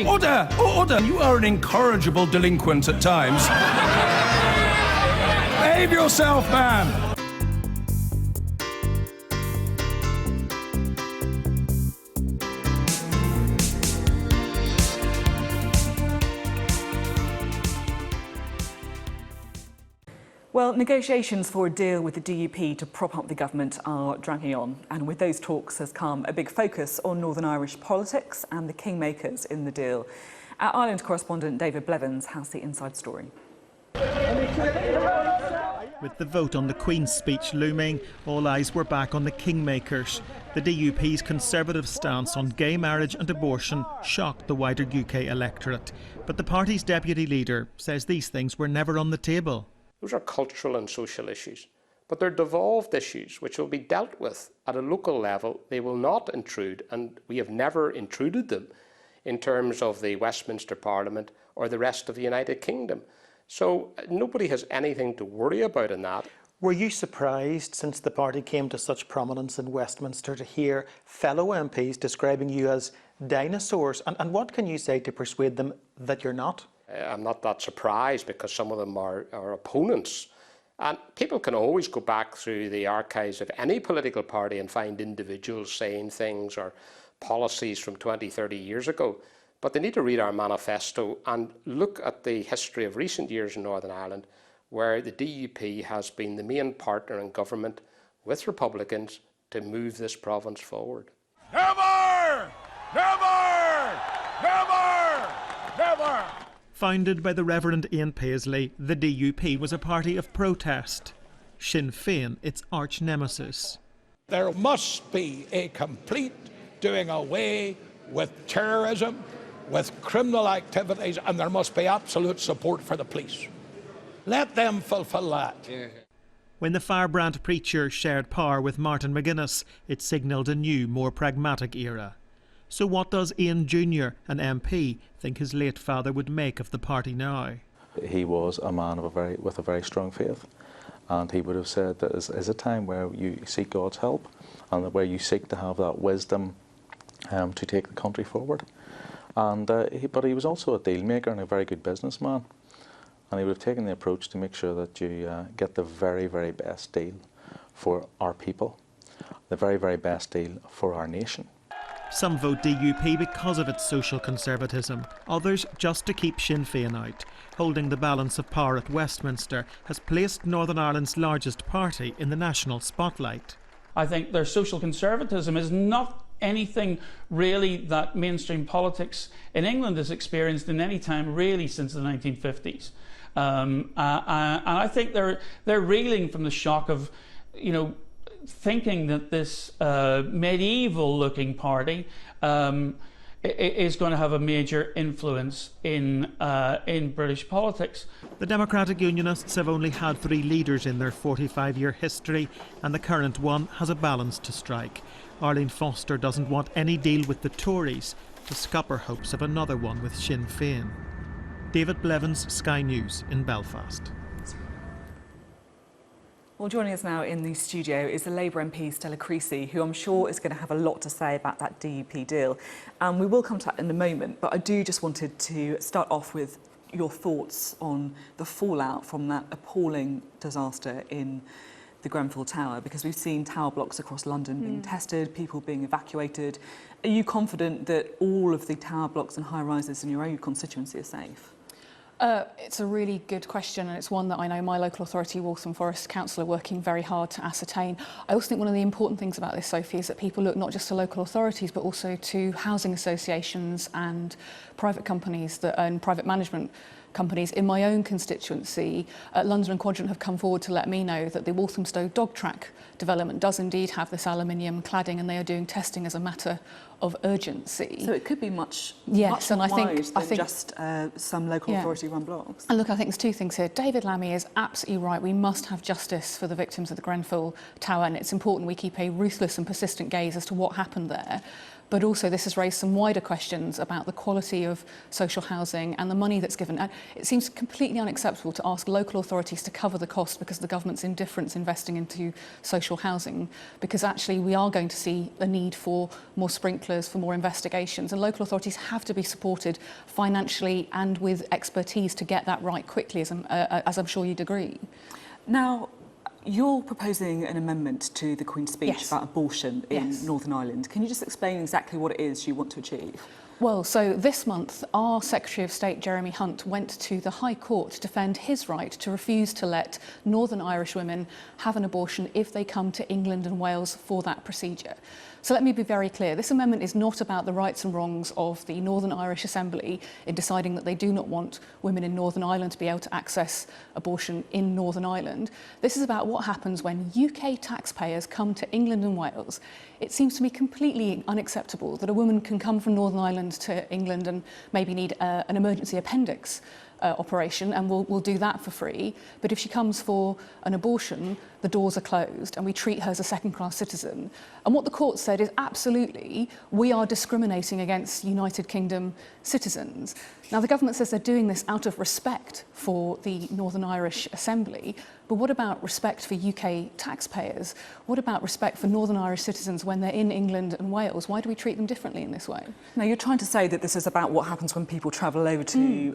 Order! Order! You are an incorrigible delinquent at times. Behave yourself, man! Well, negotiations for a deal with the DUP to prop up the government are dragging on, and with those talks has come a big focus on Northern Irish politics and the kingmakers in the deal. Our Ireland correspondent David Blevins has the inside story. With the vote on the Queen's speech looming, all eyes were back on the kingmakers. The DUP's conservative stance on gay marriage and abortion shocked the wider UK electorate. But the party's deputy leader says these things were never on the table. Those are cultural and social issues, but they're devolved issues which will be dealt with at a local level. They will not intrude, and we have never intruded them in terms of the Westminster Parliament or the rest of the United Kingdom. So nobody has anything to worry about in that. Were you surprised, since the party came to such prominence in Westminster, to hear fellow MPs describing you as dinosaurs? And what can you say to persuade them that you're not? I'm not that surprised, because some of them are opponents. And people can always go back through the archives of any political party and find individuals saying things or policies from 20, 30 years ago. But they need to read our manifesto and look at the history of recent years in Northern Ireland, where the DUP has been the main partner in government with Republicans to move this province forward. Never! Never! Never! Never! Founded by the Reverend Ian Paisley, the DUP was a party of protest. Sinn Féin, its arch nemesis. There must be a complete doing away with terrorism, with criminal activities, and there must be absolute support for the police. Let them fulfil that. When the firebrand preacher shared power with Martin McGuinness, it signalled a new, more pragmatic era. So what does Ian Jr., an MP, think his late father would make of the party now? He was a man with a very strong faith, and he would have said that is a time where you seek God's help and where you seek to have that wisdom to take the country forward. And but he was also a deal maker and a very good businessman, and he would have taken the approach to make sure that you get the very, very best deal for our people, the very, very best deal for our nation. Some vote DUP because of its social conservatism, others just to keep Sinn Féin out. Holding the balance of power at Westminster has placed Northern Ireland's largest party in the national spotlight. I think their social conservatism is not anything really that mainstream politics in England has experienced in any time really since the 1950s. And I think they're reeling from the shock of, thinking that this medieval-looking party is going to have a major influence in British politics. The Democratic Unionists have only had 3 leaders in their 45-year history, and the current one has a balance to strike. Arlene Foster doesn't want any deal with the Tories to scupper hopes of another one with Sinn Féin. David Blevins, Sky News in Belfast. Well, joining us now in the studio is the Labour MP Stella Creasy, who I'm sure is going to have a lot to say about that DUP deal. And we will come to that in a moment, but I do just wanted to start off with your thoughts on the fallout from that appalling disaster in the Grenfell Tower, because we've seen tower blocks across London being tested, people being evacuated. Are you confident that all of the tower blocks and high-rises in your own constituency are safe? It's a really good question, and it's one that I know my local authority, Waltham Forest Council, are working very hard to ascertain. I also think one of the important things about this, Sophie, is that people look not just to local authorities but also to housing associations and private companies and private management companies. In my own constituency, London and Quadrant have come forward to let me know that the Walthamstow dog track development does indeed have this aluminium cladding, and they are doing testing as a matter of urgency. So it could be much yes, more and I think just some local authority-run blocks. And look, I think there's 2 things here. David Lammy is absolutely right. We must have justice for the victims of the Grenfell Tower, and it's important we keep a ruthless and persistent gaze as to what happened there. but also this has raised some wider questions about the quality of social housing and the money that's given. And it seems completely unacceptable to ask local authorities to cover the cost because of the government's indifference investing into social housing, because actually we are going to see a need for more sprinklers, for more investigations, and local authorities have to be supported financially and with expertise to get that right quickly, as I'm sure you'd agree. Now, you're proposing an amendment to the Queen's speech about abortion in Northern Ireland. Can you just explain exactly what it is you want to achieve? Well, so this month, our Secretary of State, Jeremy Hunt, went to the High Court to defend his right to refuse to let Northern Irish women have an abortion if they come to England and Wales for that procedure. So let me be very clear. This amendment is not about the rights and wrongs of the Northern Irish Assembly in deciding that they do not want women in Northern Ireland to be able to access abortion in Northern Ireland. This is about what happens when UK taxpayers come to England and Wales. It seems to me completely unacceptable that a woman can come from Northern Ireland to England and maybe need an emergency appendix operation, and we'll do that for free. But if she comes for an abortion, the doors are closed and we treat her as a second-class citizen. And what the court said is absolutely, we are discriminating against United Kingdom citizens. Now, the government says they're doing this out of respect for the Northern Irish Assembly, but what about respect for UK taxpayers? What about respect for Northern Irish citizens when they're in England and Wales? Why do we treat them differently in this way? Now, you're trying to say that this is about what happens when people travel over to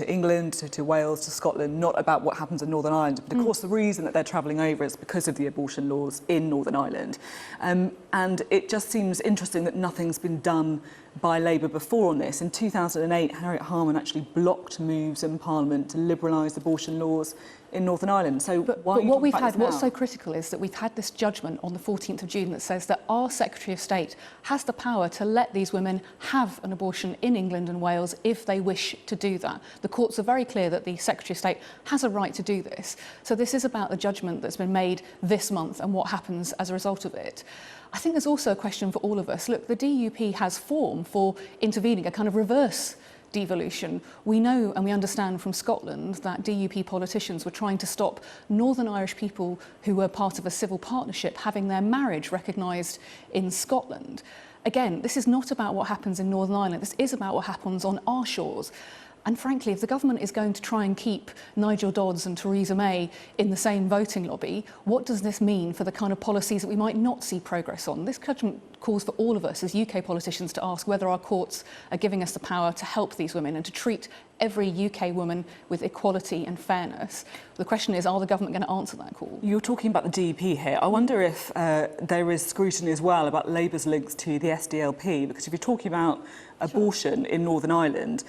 England, to Wales, to Scotland, not about what happens in Northern Ireland. But of course, the reason that they're travelling over is because of the abortion laws in Northern Ireland. And it just seems interesting that nothing's been done by Labour before on this. In 2008, Harriet Harman actually blocked moves in Parliament to liberalise abortion laws in Northern Ireland. So what's so critical is that we've had this judgment on the 14th of June that says that our Secretary of State has the power to let these women have an abortion in England and Wales if they wish to do that. The courts are very clear that the Secretary of State has a right to do this. So this is about the judgment that's been made this month and what happens as a result of it. I think there's also a question for all of us. Look, the DUP has form for intervening, a kind of reverse devolution. We know and we understand from Scotland that DUP politicians were trying to stop Northern Irish people who were part of a civil partnership having their marriage recognised in Scotland. Again, this is not about what happens in Northern Ireland. This is about what happens on our shores. And frankly, if the government is going to try and keep Nigel Dodds and Theresa May in the same voting lobby, what does this mean for the kind of policies that we might not see progress on? This judgment calls for all of us as UK politicians to ask whether our courts are giving us the power to help these women and to treat every UK woman with equality and fairness. The question is, are the government going to answer that call? You're talking about the DUP here. I wonder if there is scrutiny as well about Labour's links to the SDLP, because if you're talking about abortion in Northern Ireland,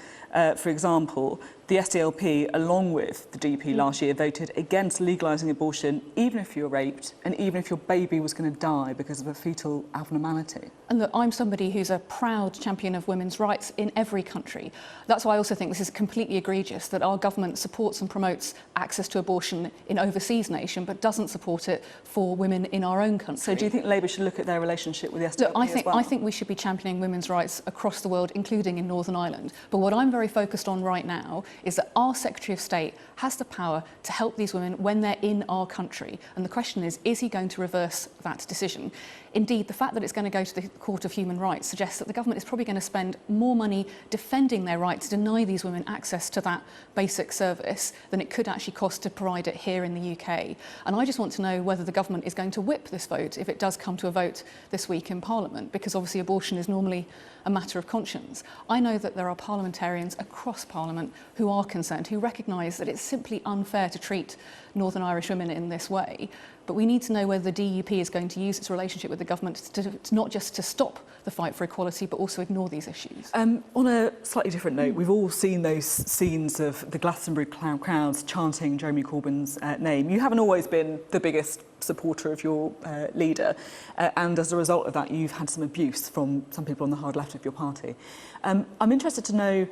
for example, the SDLP, along with the DUP last year, voted against legalising abortion, even if you were raped and even if your baby was going to die because of a fetal abnormality. And look, I'm somebody who's a proud champion of women's rights in every country. That's why I also think this is completely egregious that our government supports and promotes access to abortion in overseas nations, but doesn't support it for women in our own country. So do you think Labour should look at their relationship with the SDLP Look, I think we should be championing women's rights across the world, including in Northern Ireland. But what I'm very focused on right now is that our Secretary of State has the power to help these women when they're in our country. And the question is he going to reverse that decision? Indeed, the fact that it's going to go to the Court of Human Rights suggests that the government is probably going to spend more money defending their right to deny these women access to that basic service than it could actually cost to provide it here in the UK. And I just want to know whether the government is going to whip this vote if it does come to a vote this week in Parliament, because obviously abortion is normally a matter of conscience. I know that there are parliamentarians across Parliament who are concerned, who recognise that it's simply unfair to treat Northern Irish women in this way. But we need to know whether the DUP is going to use its relationship with the government to not just to stop the fight for equality, but also ignore these issues. On a slightly different note, we've all seen those scenes of the Glastonbury crowds chanting Jeremy Corbyn's name. You haven't always been the biggest supporter of your leader, and as a result of that, you've had some abuse from some people on the hard left of your party. I'm interested to know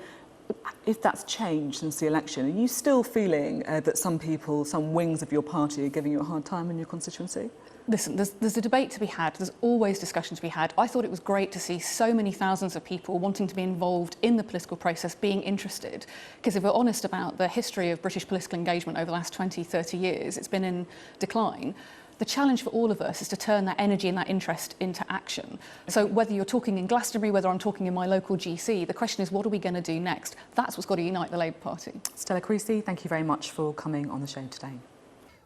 if that's changed since the election. Are you still feeling that some people, some wings of your party are giving you a hard time in your constituency? Listen, there's a debate to be had. There's always discussion to be had. I thought it was great to see so many thousands of people wanting to be involved in the political process, being interested. Because if we're honest about the history of British political engagement over the last 20, 30 years, it's been in decline. The challenge for all of us is to turn that energy and that interest into action. So whether you're talking in Glastonbury, whether I'm talking in my local GC, the question is, what are we going to do next? That's what's got to unite the Labour Party. Stella Creasy, thank you very much for coming on the show today.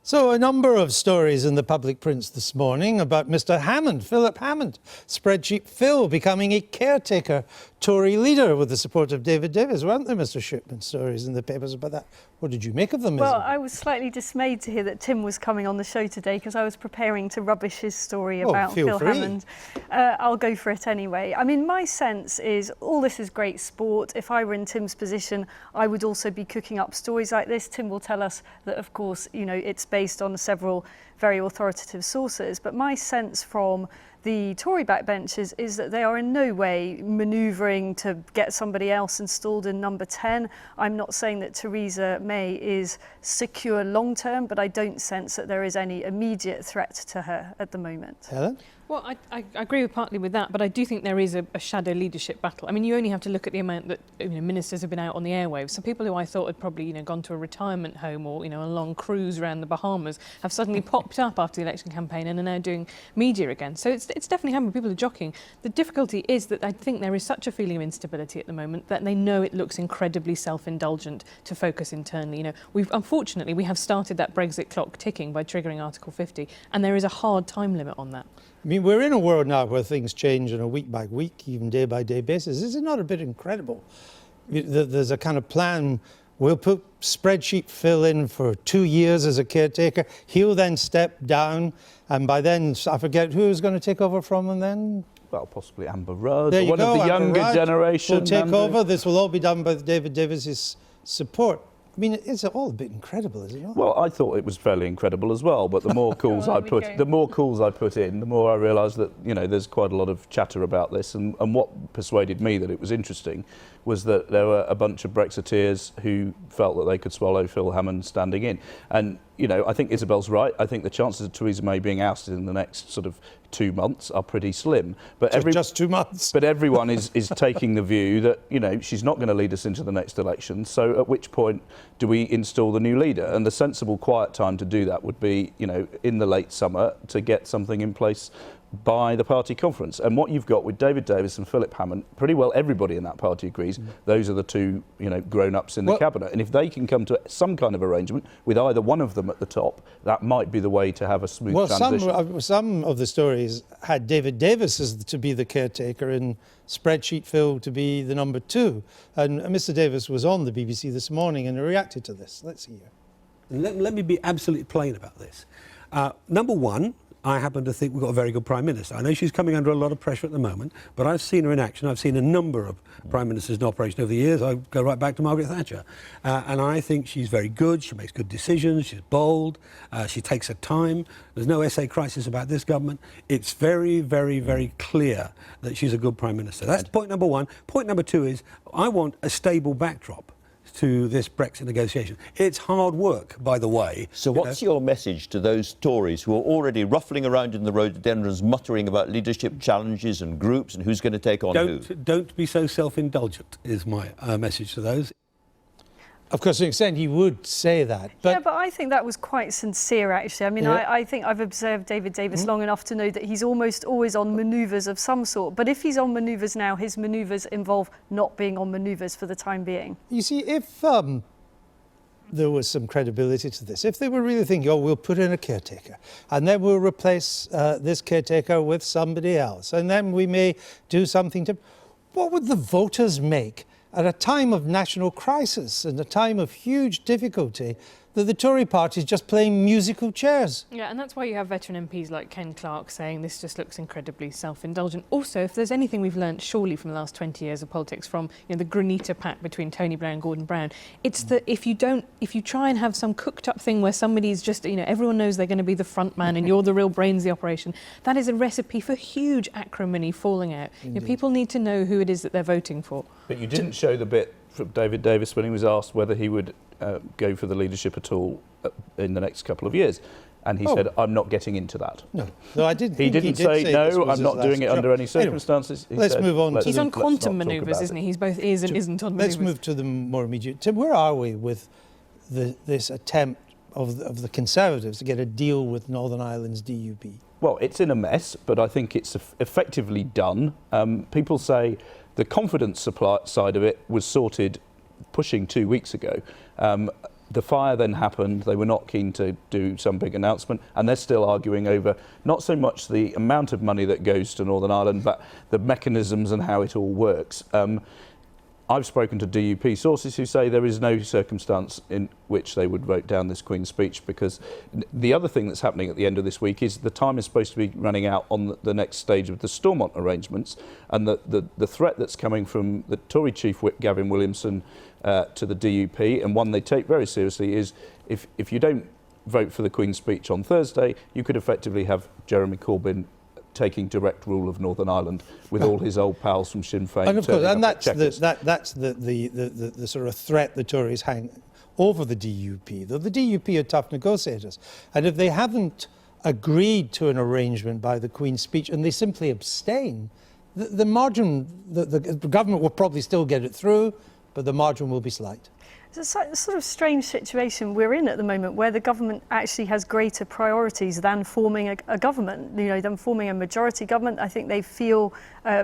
So a number of stories in the public prints this morning about Mr Hammond, Philip Hammond, Spreadsheet Phil becoming a caretaker Tory leader with the support of David Davis, weren't there, Mr Shipman? Stories in the papers about that. What did you make of them? Well, I was slightly dismayed to hear that Tim was coming on the show today because I was preparing to rubbish his story about Phil Hammond. I'll go for it anyway. I mean, my sense is all this is great sport. If I were in Tim's position, I would also be cooking up stories like this. Tim will tell us that, of course, you know, it's based on several very authoritative sources. But my sense from the Tory backbenchers is that they are in no way manoeuvring to get somebody else installed in number 10. I'm not saying that Theresa May is secure long term, but I don't sense that there is any immediate threat to her at the moment. Helen? Well, I agree partly with that, but I do think there is a shadow leadership battle. I mean, you only have to look at the amount that ministers have been out on the airwaves. So people who I thought had probably gone to a retirement home or a long cruise around the Bahamas have suddenly popped up after the election campaign and are now doing media again. So it's definitely happening. People are jockeying. The difficulty is that I think there is such a feeling of instability at the moment that they know it looks incredibly self-indulgent to focus internally. Unfortunately we have started that Brexit clock ticking by triggering Article 50, and there is a hard time limit on that. I mean, we're in a world now where things change on a week-by-week, even day-by-day basis. Is it not a bit incredible? There's a kind of plan. We'll put Spreadsheet Phil in for 2 years as a caretaker. He'll then step down, and by then, I forget who's going to take over from him then? Well, possibly Amber Rudd, one of the younger generation. Will take over. This will all be done by David Davis's support. I mean, it's all a bit incredible, is it not? Well, I thought it was fairly incredible as well, but the more calls I put in, the more I realised that there's quite a lot of chatter about this, and what persuaded me that it was interesting was that there were a bunch of Brexiteers who felt that they could swallow Phil Hammond standing in. And, I think Isabel's right. I think the chances of Theresa May being ousted in the next sort of 2 months are pretty slim. But just 2 months. But everyone is taking the view that, she's not going to lead us into the next election. So at which point do we install the new leader? And the sensible, quiet time to do that would be, in the late summer to get something in place by the party conference. And what you've got with David Davis and Philip Hammond, pretty well everybody in that party agrees those are the two grown-ups in the cabinet, and if they can come to some kind of arrangement with either one of them at the top, that might be the way to have a smooth transition. Some of the stories had David Davis as to be the caretaker and Spreadsheet Phil to be the number 2, and Mr Davis was on the BBC this morning and reacted to this. Let's hear. Let me be absolutely plain about this. Number one, I happen to think we've got a very good Prime Minister. I know she's coming under a lot of pressure at the moment, but I've seen her in action. I've seen a number of Prime Ministers in operation over the years. I go right back to Margaret Thatcher. And I think she's very good. She makes good decisions. She's bold. She takes her time. There's no essay crisis about this government. It's very, very, very clear that she's a good Prime Minister. That's point number one. Point number two is I want a stable backdrop to this Brexit negotiation. It's hard work, by the way. So what's your message to those Tories who are already ruffling around in the rhododendrons, muttering about leadership challenges and groups and who's going to take on who? Don't be so self-indulgent, is my message to those. Of course, to an extent, he would say that. But yeah, but I think that was quite sincere, actually. I mean, I think I've observed David Davis long enough to know that he's almost always on manoeuvres of some sort. But if he's on manoeuvres now, his manoeuvres involve not being on manoeuvres for the time being. You see, if there was some credibility to this, if they were really thinking, oh, we'll put in a caretaker, and then we'll replace this caretaker with somebody else, and then we may do something to... What would the voters make at a time of national crisis and a time of huge difficulty that the Tory party is just playing musical chairs? Yeah, and that's why you have veteran MPs like Ken Clarke saying this just looks incredibly self-indulgent. Also, if there's anything we've learnt surely from the last 20 years of politics, from the Granita Pact between Tony Blair and Gordon Brown, it's that if you try and have some cooked up thing where somebody's just, everyone knows they're going to be the front man and you're the real brains of the operation, that is a recipe for huge acrimony falling out. People need to know who it is that they're voting for. But you didn't show the bit from David Davis when he was asked whether he would go for the leadership at all in the next couple of years. And he said, I'm not getting into that. No, I didn't. He didn't say, no, I'm not doing it under any circumstances. Anyway, let's move on. He's on quantum manoeuvres, isn't he? He's both is and isn't on manoeuvres. Let's move to the more immediate. Tim, where are we with this attempt of the Conservatives to get a deal with Northern Ireland's DUP? Well, it's in a mess, but I think it's effectively done. People say the confidence supply side of it was sorted pushing 2 weeks ago. The fire then happened. They were not keen to do some big announcement, and they're still arguing over not so much the amount of money that goes to Northern Ireland, but the mechanisms and how it all works. I've spoken to DUP sources who say there is no circumstance in which they would vote down this Queen's speech, because the other thing that's happening at the end of this week is the time is supposed to be running out on the next stage of the Stormont arrangements, and the threat that's coming from the Tory Chief Whip Gavin Williamson to the DUP, and one they take very seriously, is if you don't vote for the Queen's speech on Thursday, you could effectively have Jeremy Corbyn taking direct rule of Northern Ireland with all his old pals from Sinn Féin. And of course, and that's the sort of threat the Tories hang over the DUP. Though the DUP are tough negotiators, and if they haven't agreed to an arrangement by the Queen's speech and they simply abstain, the margin, the government will probably still get it through, but the margin will be slight. It's a sort of strange situation we're in at the moment, where the government actually has greater priorities than forming a government, than forming a majority government. I think they feel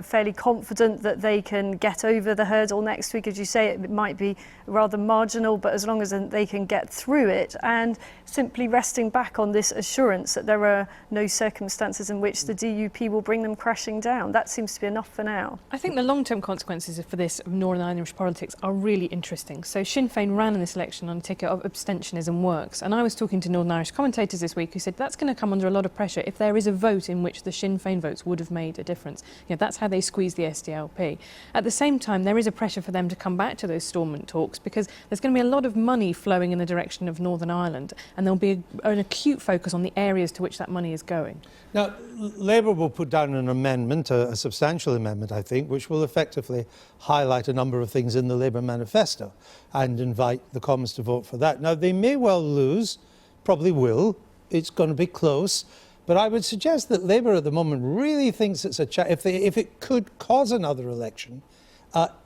fairly confident that they can get over the hurdle next week. As you say, it might be rather marginal, but as long as they can get through it, and simply resting back on this assurance that there are no circumstances in which the DUP will bring them crashing down, that seems to be enough for now. I think the long-term consequences for this of Northern Irish politics are really interesting. So Sinn Féin ran in this election on a ticket of abstentionism works, and I was talking to Northern Irish commentators this week who said that's going to come under a lot of pressure if there is a vote in which the Sinn Féin votes would have made a difference. That's how they squeeze the SDLP. At the same time, there is a pressure for them to come back to those Stormont talks, because there's going to be a lot of money flowing in the direction of Northern Ireland, and there'll be an acute focus on the areas to which that money is going. Now, Labour will put down an amendment, a substantial amendment, I think, which will effectively highlight a number of things in the Labour manifesto and invite the Commons to vote for that. Now, they may well lose, probably will. It's going to be close. But I would suggest that Labour at the moment really thinks it's if it could cause another election,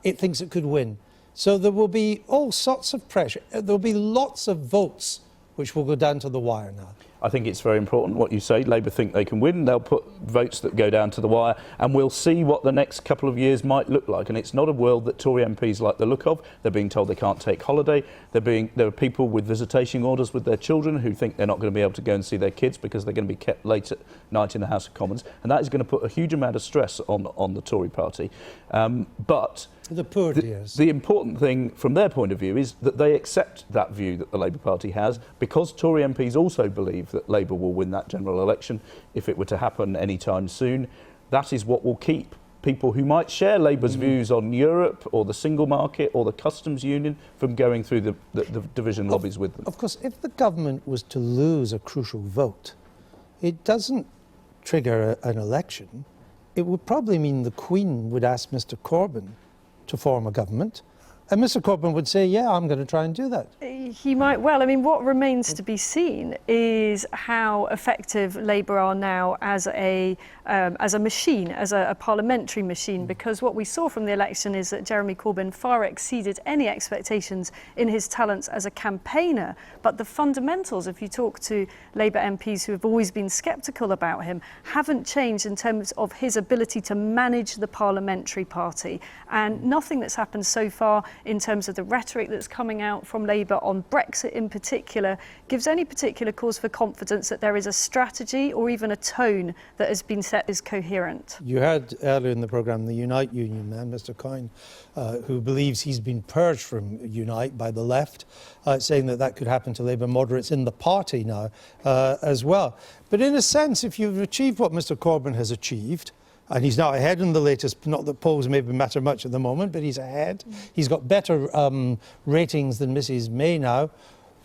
it thinks it could win. So there will be all sorts of pressure. There will be lots of votes which will go down to the wire now. I think it's very important what you say. Labour think they can win. They'll put votes that go down to the wire, and we'll see what the next couple of years might look like. And it's not a world that Tory MPs like the look of. They're being told they can't take holiday. There are people with visitation orders with their children who think they're not going to be able to go and see their kids because they're going to be kept late at night in the House of Commons, and that is going to put a huge amount of stress on the Tory party. But the poor dears. The important thing from their point of view is that they accept that view that the Labour Party has, because Tory MPs also believe that Labour will win that general election if it were to happen any time soon. That is what will keep people who might share Labour's views on Europe or the single market or the customs union from going through the division lobbies with them. Of course, if the government was to lose a crucial vote, it doesn't trigger an election. It would probably mean the Queen would ask Mr Corbyn to form a government, and Mr Corbyn would say, yeah, I'm going to try and do that. He might well. I mean, what remains to be seen is how effective Labour are now as a machine, as a parliamentary machine, because what we saw from the election is that Jeremy Corbyn far exceeded any expectations in his talents as a campaigner. But the fundamentals, if you talk to Labour MPs who have always been sceptical about him, haven't changed in terms of his ability to manage the parliamentary party. And nothing that's happened so far in terms of the rhetoric that's coming out from Labour on Brexit in particular gives any particular cause for confidence that there is a strategy or even a tone that has been set as coherent. You heard earlier in the programme the Unite Union man, Mr Coyne, who believes he's been purged from Unite by the left, saying that could happen to Labour moderates in the party now as well. But in a sense, if you've achieved what Mr Corbyn has achieved, and he's now ahead in the latest, not that polls maybe matter much at the moment, but he's ahead. He's got better ratings than Mrs May now.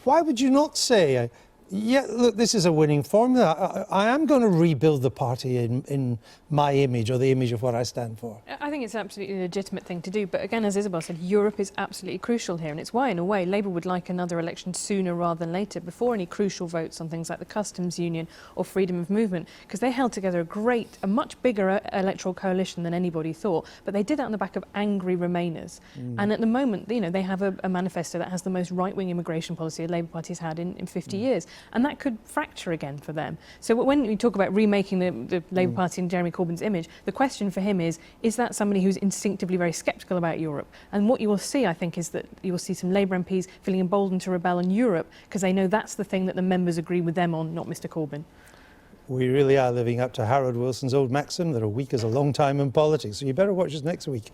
Why would you not say, Yeah, look, this is a winning formula. I am going to rebuild the party in my image, or the image of what I stand for. I think it's an absolutely legitimate thing to do, but again, as Isabel said, Europe is absolutely crucial here, and it's why, in a way, Labour would like another election sooner rather than later, before any crucial votes on things like the customs union or freedom of movement, because they held together a much bigger electoral coalition than anybody thought, but they did that on the back of angry Remainers. And at the moment, you know, they have a manifesto that has the most right-wing immigration policy the Labour Party's had in 50 years. And that could fracture again for them. So when we talk about remaking the Labour Party and Jeremy Corbyn's image, the question for him is that somebody who's instinctively very sceptical about Europe? And what you will see, I think, is that you will see some Labour MPs feeling emboldened to rebel on Europe because they know that's the thing that the members agree with them on, not Mr Corbyn. We really are living up to Harold Wilson's old maxim that a week is a long time in politics. So you better watch us next week.